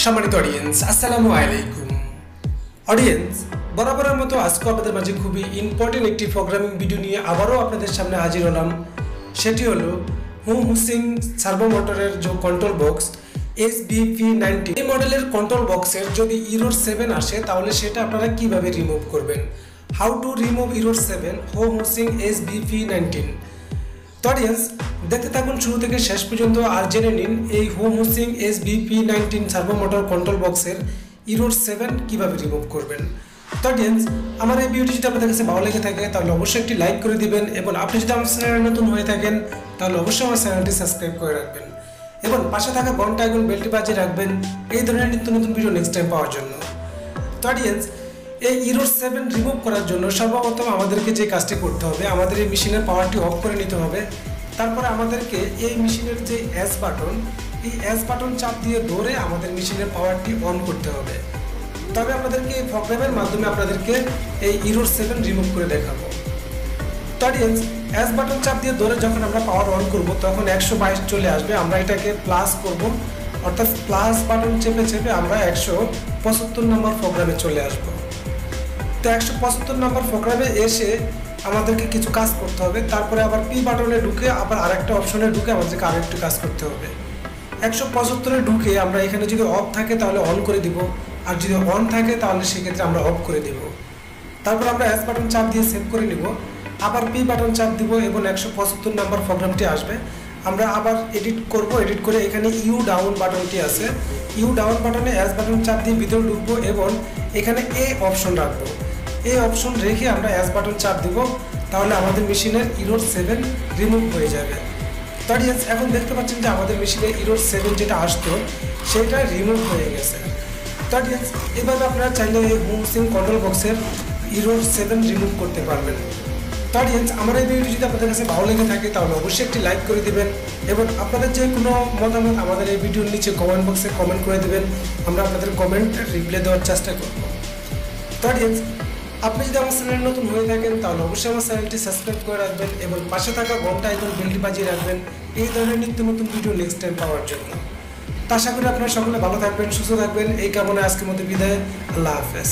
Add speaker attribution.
Speaker 1: সম্মানিত অডিয়েন্স, আসসালামু আলাইকুম। অডিয়েন্স, বরাবরের মতো আজকে আপনাদের মাঝে খুবই ইম্পর্টেন্ট একটি প্রোগ্রামিং ভিডিও নিয়ে আবারও আপনাদের সামনে হাজির হলাম। সেটি হলো HSING সার্ভো মোটরের যে কন্ট্রোল বক্স HVP90, এই মডেলের কন্ট্রোল বক্সের যদি ইরর 7 আসে তাহলে সেটা আপনারা কিভাবে রিমুভ করবেন। How to remove error 7 HSING HVP90। তো অডিয়েন্স, দেখতে থাকুন শুরু থেকে শেষ পর্যন্ত আর জেনে নিন এই HSING HVP90 servo motor control বক্সের ইরর 7 কিভাবে রিমুভ করবেন। তো অডিয়েন্স, আমার এই ভিডিওটি যদি আপনাদের কাছে ভালো লেগে থাকে তাহলে অবশ্যই একটি লাইক করে দিবেন, এবং আপনি যদি আমার চ্যানেলে নতুন হয়ে থাকেন তাহলে অবশ্যই আমার চ্যানেলটি সাবস্ক্রাইব করে রাখবেন এবং পাশে থাকা ঘন্টা আইকন বেলটি বাজিয়ে রাখবেন এই ধরনের নিত্য নতুন ভিডিও নেক্সট টাইম পাওয়ার জন্য। তো অডিয়েন্স, এই ইরর 7 রিমুভ করার জন্য সর্বপ্রথম আমাদেরকে যে কাজটি করতে হবে, আমাদের এই মেশিনের পাওয়ারটি অফ করে নিতে হবে। তারপরে আমাদেরকে এই মেশিনের যে এস বাটন, এই এস বাটন চাপ দিয়ে ধরে আমাদের মেশিনের পাওয়ারটি অন করতে হবে। তবে আপনাদেরকে এই প্রোগ্রামের মাধ্যমে আপনাদেরকে এই ইরর 7 রিমুভ করে দেখাবো। তো অডিয়েন্স, এস বাটন চাপ দিয়ে ধরে যখন আমরা পাওয়ার অন করব তখন 122 চলে আসবে। আমরা এটাকে প্লাস করব, অর্থাৎ প্লাস বাটন চেপে চেপে আমরা 175 নম্বর প্রোগ্রামে চলে আসবো। তো 175 নম্বর প্রোগ্রামে এসে আমাদেরকে কিছু কাজ করতে হবে। তারপরে আবার পি বাটনে ঢুকে আবার আরেকটা অপশনে ঢুকে আমাদেরকে আরেকটু কাজ করতে হবে। 175-এ ঢুকে আমরা এখানে যদি অফ থাকে তাহলে অন করে দিব, আর যদি অন থাকে তাহলে সেক্ষেত্রে আমরা অফ করে দিব। তারপর আমরা এস বাটন চাপ দিয়ে সেভ করে নিব, আবার পি বাটন চাপ দিব এবং 175 নম্বর প্রোগ্রামটি আসবে। আমরা আবার এডিট করব, এডিট করে এখানে ইউ ডাউন বাটনটি আছে, ইউ ডাউন বাটনে এস বাটন চাপ দিয়ে ভিতরে ঢুকবো এবং এখানে এ অপশন রাখবো। এই অপশন রেখে আমরা এস বাটন চাপ দিব, তাহলে আমাদের মেশিনের ইরর 7 রিমুভ হয়ে যাবে। তো অডিয়েন্স, এখন দেখতে পাচ্ছেন যে আমাদের মেশিনে ইরর 7 যেটা আসতো সেটা রিমুভ হয়ে গেছে। তো অডিয়েন্স, এভাবে আপনারা চাইলে এই HSING কন্ট্রোল বক্সের ইরর 7 রিমুভ করতে পারবেন। তো অডিয়েন্স, আমার এই ভিডিওটি যদি আপনাদের কাছে ভালো লেগে থাকে তাহলে অবশ্যই একটি লাইক করে দিবেন এবং আপনাদের যে কোনো মতামত আমাদের এই ভিডিওর নিচে কমেন্ট বক্সে কমেন্ট করে দিবেন। আমরা আপনাদের কমেন্টের রিপ্লাই দেওয়ার চেষ্টা করব। তো অডিয়েন্স, আপনি যদি আমার চ্যানেলে নতুন হয়ে থাকেন তাহলে অবশ্যই আমার চ্যানেলটি সাবস্ক্রাইব করে রাখবেন এবং পাশে থাকা ঘন্টা আইকন বেলটি বাজিয়ে রাখবেন এই ধরনের নিত্য নতুন ভিডিও নেক্সট টাইম পাওয়ার জন্য। তো আশা করি আপনারা সকলে ভালো থাকবেন, সুস্থ থাকবেন। এই কামনায় আজকের মতো বিদায়। আল্লাহ হাফেজ।